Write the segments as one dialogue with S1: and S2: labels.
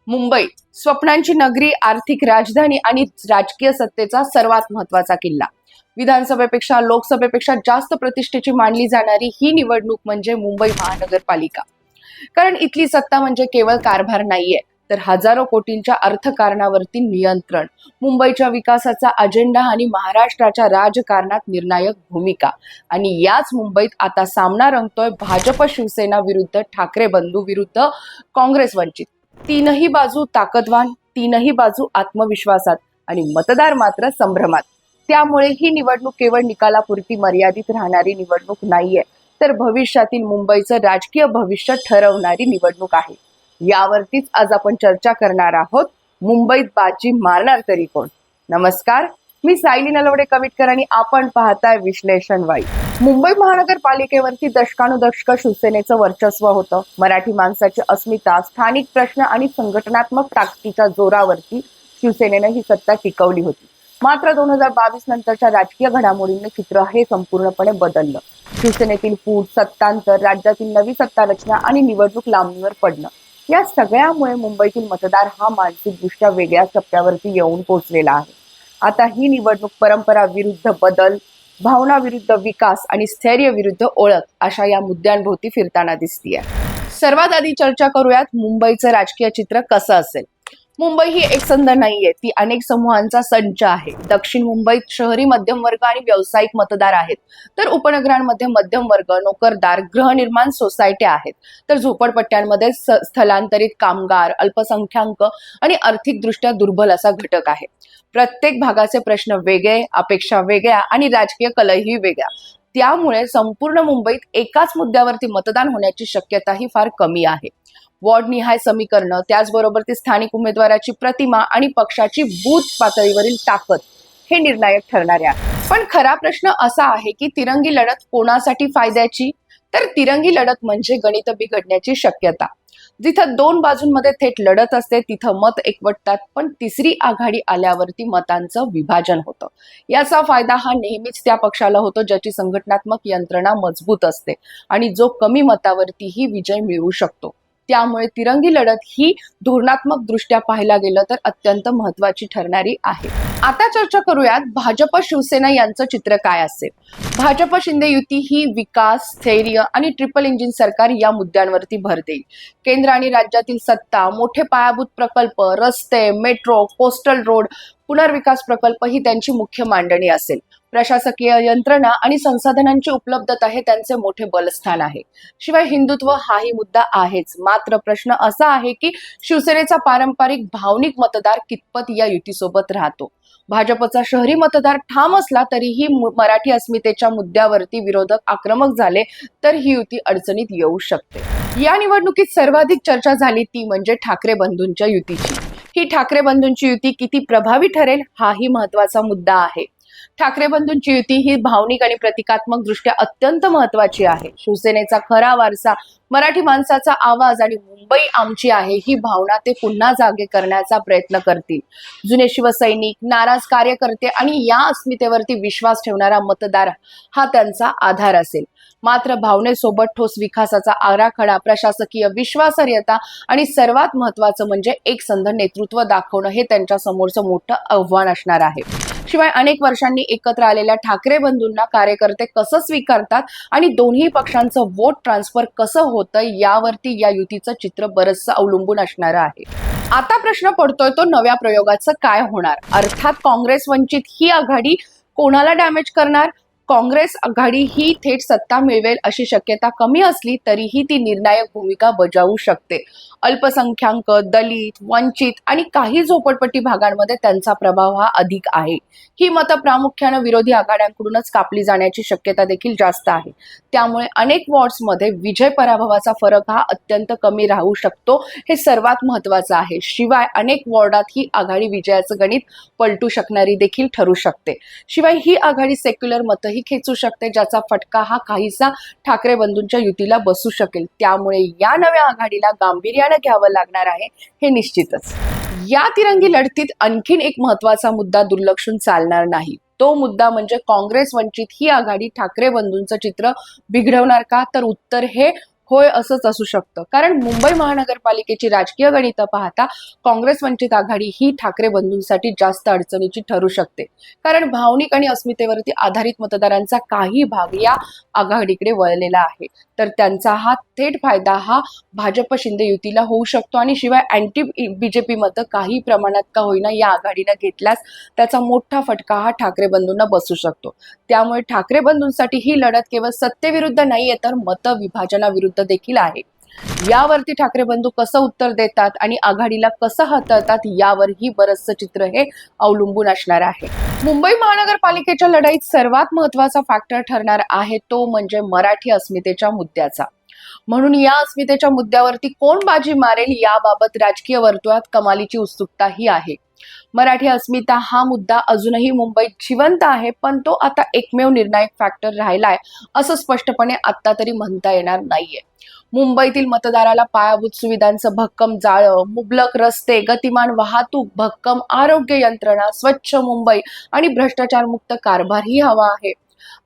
S1: मुंबईत स्वप्नांची नगरी, आर्थिक राजधानी आणि राजकीय सत्तेचा सर्वात महत्वाचा किल्ला. विधानसभेपेक्षा लोकसभेपेक्षा जास्त प्रतिष्ठेची मानली जाणारी ही निवडणूक म्हणजे मुंबई महानगरपालिका. कारण इथली सत्ता म्हणजे केवळ कारभार नाहीये, तर हजारो कोटींच्या अर्थकारणावरती नियंत्रण, मुंबईच्या विकासाचा अजेंडा आणि महाराष्ट्राच्या राजकारणात निर्णायक भूमिका. आणि याच मुंबईत आता सामना रंगतोय भाजप शिवसेना विरुद्ध ठाकरे बंधू विरुद्ध काँग्रेस वंचित. तीनही बाजू ताकदवान, तीनही बाजू आत्मविश्वासात आणि मतदार मात्र संभ्रमात. त्यामुळे ही निवडणूक केवळ निकालापुरती मर्यादित राहणारी निवडणूक नाहीये, तर भविष्यातील मुंबईचं राजकीय भविष्य ठरवणारी निवडणूक आहे. यावरतीच आज आपण चर्चा करणार आहोत. मुंबईत बाजी मारणार तरी कोण? नमस्कार, मी सायली नलवडे कविटकर आणि आपण पाहताय विश्लेषण वाई. मुंबई महानगरपालिकेवरती दशकानुदशक शिवसेनेचं वर्चस्व होतं. मराठी माणसाची अस्मिता, स्थानिक प्रश्न आणि संघटनात्मक ताकदीच्या जोरावरती शिवसेनेनं ही सत्ता टिकवली होती. मात्र 2022 नंतरच्या राजकीय घडामोडींनी चित्र हे संपूर्णपणे बदललं. शिवसेनेतील फूट, सत्तांतर, राज्यातील नवी सत्ता रचना आणि निवडणूक लांबणीवर पडणं, या सगळ्यामुळे मुंबईतील मतदार हा मानसिकदृष्ट्या वेगळ्या टप्प्यावरती येऊन पोहोचलेला आहे. आता ही निवडणूक परंपरा विरुद्ध बदल, भावना विरुद्ध विकास आणि स्थैर्य विरुद्ध ओळख अशा या मुद्द्यांभोवती फिरताना दिसतीये. सर्वात आधी चर्चा करूयात मुंबईचं राजकीय चित्र कसं असेल. मुंबई ही एकसंध नाहीये, ती अनेक समूहांचा संच आहे. दक्षिण मुंबईत शहरी मध्यम वर्ग आणि व्यावसायिक मतदार आहेत, तर उपनगरांमध्ये मध्यम वर्ग, नोकरदार, गृहनिर्माण सोसायट्या आहेत, तर झोपडपट्ट्यांमध्ये स्थलांतरित कामगार, अल्पसंख्याक आणि आर्थिकदृष्ट्या दुर्बल असा घटक आहे. प्रत्येक भागाचे प्रश्न वेगळे, अपेक्षा वेगळ्या आणि राजकीय कलही वेगळ्या. त्यामुळे संपूर्ण मुंबईत एकाच मुद्द्यावरती मतदान होण्याची शक्यता ही फार कमी आहे. वॉर्ड निहाय समीकरण, त्याचबरोबर ती स्थानिक उमेदवाराची प्रतिमा आणि पक्षाची बूथ पातळीवरील ताकद हे निर्णायक ठरणारे आहे. पण खरा प्रश्न असा आहे की तिरंगी लढत कोणासाठी फायद्याची? तर तिरंगी लढत म्हणजे गणित बिघडण्याची शक्यता. जिथं दोन बाजूंमध्ये थेट लढत असते तिथं मत एकवटतात, पण तिसरी आघाडी आल्यावरती मतांचं विभाजन होतं. याचा फायदा हा नेहमीच त्या पक्षाला होतो ज्याची संघटनात्मक यंत्रणा मजबूत असते आणि जो कमी मतावरतीही विजय मिळवू शकतो. त्यामुळे तिरंगी लढत ही धोरणात्मक दृष्ट्या पाहायला गेलं तर अत्यंत महत्वाची ठरणारी आहे. आता चर्चा करूयात भाजप शिवसेना यांचं चित्र काय असेल. भाजप शिंदे युती ही विकास, स्थैर्य आणि ट्रिपल इंजिन सरकार या मुद्द्यांवरती भर देईल. केंद्र आणि राज्यातील सत्ता, मोठे पायाभूत प्रकल्प, रस्ते, मेट्रो, कोस्टल रोड, पुनर्विकास प्रकल्प ही त्यांची मुख्य मांडणी असेल. प्रशासकीय यंत्रणा आणि संसाधनांची उपलब्धता हे त्यांचे मोठे बलस्थान आहे. शिवाय हिंदुत्व हाही मुद्दा आहेच. मात्र प्रश्न असा आहे की शिवसेनेचा पारंपरिक भावनिक मतदार कितपत या युतीसोबत राहतो. भाजपचा शहरी मतदार ठाम असला तरीही मराठी अस्मितेच्या मुद्द्यावरती विरोधक आक्रमक झाले तर ही युती अडचणीत येऊ शकते. या निवडणुकीत सर्वाधिक चर्चा झाली ती म्हणजे ठाकरे बंधूंच्या युतीची. ही ठाकरे बंधूंची युती किती प्रभावी ठरेल हाही महत्वाचा मुद्दा आहे. ठाकरे बंधूंची युती ही भावनिक आणि प्रतिकात्मक दृष्ट्या अत्यंत महत्वाची आहे. शिवसेनेचा खरा वारसा, मराठी माणसाचा आवाज आणि मुंबई आमची आहे ही भावना ते पुन्हा जागे करण्याचा प्रयत्न करतील. जुने शिवसैनिक, नाराज कार्यकर्ते आणि या अस्मितेवरती विश्वास ठेवणारा मतदार हा त्यांचा आधार असेल. मात्र भावनेसोबत ठोस विकासाचा आराखडा, प्रशासकीय विश्वासार्हता आणि सर्वात महत्वाचं म्हणजे एकसंध नेतृत्व दाखवणं हे त्यांच्या समोरचं मोठं आव्हान असणार आहे. शिवाय अनेक वर्षांनी एकत्र आलेल्या ठाकरे बंधूंना कार्यकर्ते कसं स्वीकारतात आणि दोन्ही पक्षांचं वोट ट्रान्सफर कसं होतं यावरती या युतीचं चित्र बरंचसं अवलंबून असणार आहे. आता प्रश्न पडतोय तो नव्या प्रयोगाचं काय होणार. अर्थात काँग्रेस वंचित ही आघाडी कोणाला डॅमेज करणार? काँग्रेस आघाडी ही थेट सत्ता मिळवेल अशी शक्यता कमी असली तरीही ती निर्णायक भूमिका बजावू शकते. अल्पसंख्याक, दलित, वंचित आणि काही झोपडपट्टी भागांमध्ये त्यांचा प्रभाव हा अधिक आहे. ही मतं प्रामुख्याने विरोधी आघाड्यांकडूनच कापली जाण्याची शक्यता देखील जास्त आहे. त्यामुळे अनेक वॉर्ड्समध्ये विजय पराभवाचा फरक हा अत्यंत कमी राहू शकतो, हे सर्वात महत्वाचं आहे. शिवाय अनेक वॉर्डात ही आघाडी विजयाचं गणित पलटू शकणारी देखील ठरू शकते. शिवाय ही आघाडी सेक्युलर मतही खेचू शकते, ज्याचा फटका हा काहीसा ठाकरे बंधूंच्या युतीला बसू शकेल. त्यामुळे या नव्या आघाडीला गांभीर्याने घ्यावं लागणार आहे हे निश्चितच. या तिरंगी लढतीत आणखीन एक महत्वाचा मुद्दा दुर्लक्षून चालणार नाही. तो मुद्दा म्हणजे काँग्रेस वंचित ही आघाडी ठाकरे बंधूंचं चित्र बिघडवणार का? तर उत्तर हे होय, असंच असू शकतं. कारण मुंबई महानगरपालिकेची राजकीय गणितं पाहता काँग्रेस वंचित आघाडी ही ठाकरे बंधूंसाठी जास्त अडचणीची ठरू शकते. कारण भावनिक आणि अस्मितेवरती आधारित मतदारांचा काही भाग या आघाडीकडे वळलेला आहे. तर त्यांचा हा थेट फायदा हा भाजप शिंदे युतीला होऊ शकतो आणि शिवाय अँटी बीजेपी मतं काही प्रमाणात का होईना या आघाडीनं घेतल्यास त्याचा मोठा फटका हा ठाकरे बंधूंना बसू शकतो. त्यामुळे ठाकरे बंधूंसाठी ही लढत केवळ सत्तेविरुद्ध नाहीये, तर मतविभाजनाविरुद्ध देखील आहे. यावरती ठाकरे बंधू कसं उत्तर देतात आणि आघाडीला कसं हाताळतात यावरही बरंचसं चित्र हे अवलंबून असणार आहे. मुंबई महानगरपालिकेच्या लढाईत सर्वात महत्वाचा फॅक्टर ठरणार आहे तो म्हणजे मराठी अस्मितेच्या मुद्द्याचा. म्हणून या अस्मितेच्या मुद्द्यावरती कोण बाजी मारेल याबाबत राजकीय वर्तुळात कमालीची उत्सुकताही आहे. मराठी अस्मिता हा मुद्दा अजूनही मुंबईत जिवंत आहे, पण तो आता एकमेव निर्णायक फॅक्टर राहिलाय असं स्पष्टपणे आता तरी म्हणता येणार नाहीये. मुंबईतील मतदाराला पायाभूत सुविधांचं भक्कम जाळं, मुबलक रस्ते, गतिमान वाहतूक, भक्कम आरोग्य यंत्रणा, स्वच्छ मुंबई आणि भ्रष्टाचारमुक्त कारभारही हवा आहे.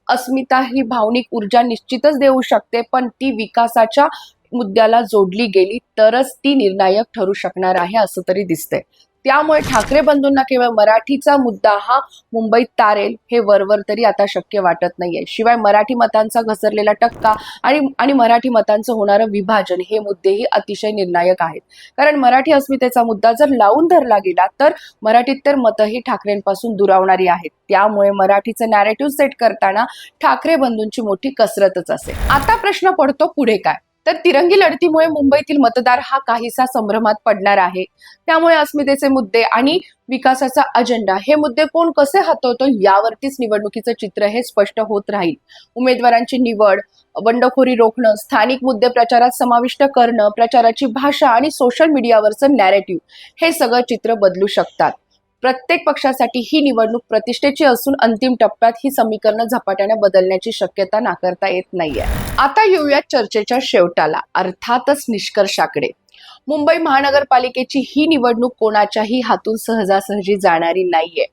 S1: अस्मिता ही भावनिक ऊर्जा निश्चितच देऊ शकते, पण ती विकासाच्या मुद्द्याला जोडली गेली तरच ती निर्णायक ठरू शकणार आहे असं तरी दिसतंय. त्यामुळे ठाकरे बंधूंना केवळ मराठीचा मुद्दा हा मुंबईत तारेल हे वरवर तरी आता शक्य वाटत नाहीये. शिवाय मराठी मतांचा घसरलेला टक्का आणि मराठी मतांचं होणारं विभाजन हे मुद्देही अतिशय निर्णायक आहेत. कारण मराठी अस्मितेचा मुद्दा जर लावून धरला गेला तर मराठीत तर मतही ठाकरेंपासून दुरावणारी आहेत. त्यामुळे मराठीचं नॅरेटिव्ह सेट करताना ठाकरे बंधूंची मोठी कसरतच असेल. आता प्रश्न पडतो पुढे काय? तर तिरंगी लढतीमुळे मुंबईतील मतदार हा काहीसा संभ्रमात पडणार आहे. त्यामुळे अस्मितेचे मुद्दे आणि विकासाचा अजेंडा हे मुद्दे कोण कसे हाताळतो यावरतीच निवडणुकीचं चित्र हे स्पष्ट होत राहील. उमेदवारांची निवड, बंडखोरी रोखणं, स्थानिक मुद्दे प्रचारात समाविष्ट करणं, प्रचाराची भाषा आणि सोशल मीडियावरचं नॅरेटिव्ह हे सगळं चित्र बदलू शकतात. प्रत्येक पक्षासाठी ही निवडणूक प्रतिष्ठेची असून अंतिम टप्प्यात ही समीकरणं झपाट्याने बदलण्याची शक्यता नाकारता येत नाहीये. आता येऊया चर्चेच्या शेवटाला, अर्थातच निष्कर्षाकडे. मुंबई महानगरपालिकेची ही निवडणूक कोणाच्याही हातून सहजासहजी जाणारी नाहीये.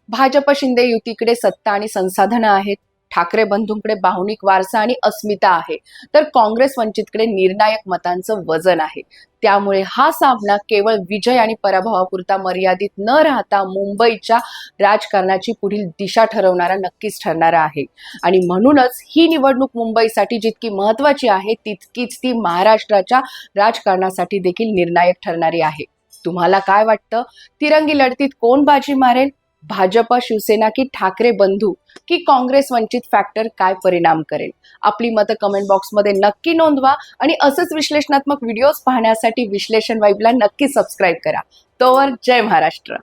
S1: भाजप शिंदे युतीकडे सत्ता आणि संसाधनं आहेत, ठाकरे बंधूंकडे भावनिक वारसा आणि अस्मिता आहे, तर काँग्रेस वंचितकडे निर्णायक मतांचं वजन आहे. त्यामुळे हा सामना केवळ विजय आणि पराभवापुरता मर्यादित न राहता मुंबईच्या राजकारणाची पुढील दिशा ठरवणारा नक्कीच ठरणारा आहे. आणि म्हणूनच ही निवडणूक मुंबईसाठी जितकी महत्वाची आहे तितकीच ती महाराष्ट्राच्या राजकारणासाठी देखील निर्णायक ठरणारी आहे. तुम्हाला काय वाटतं? तिरंगी लढतीत कोण बाजी मारेल? भाजप, शिवसेना की ठाकरे बंधू की काँग्रेस वंचित फॅक्टर काय परिणाम करेल? आपली मतं कमेंट बॉक्समध्ये नक्की नोंदवा आणि असंच विश्लेषणात्मक व्हिडिओज पाहण्यासाठी विश्लेषण वाईबला नक्की सबस्क्राईब करा. तोवर जय महाराष्ट्र.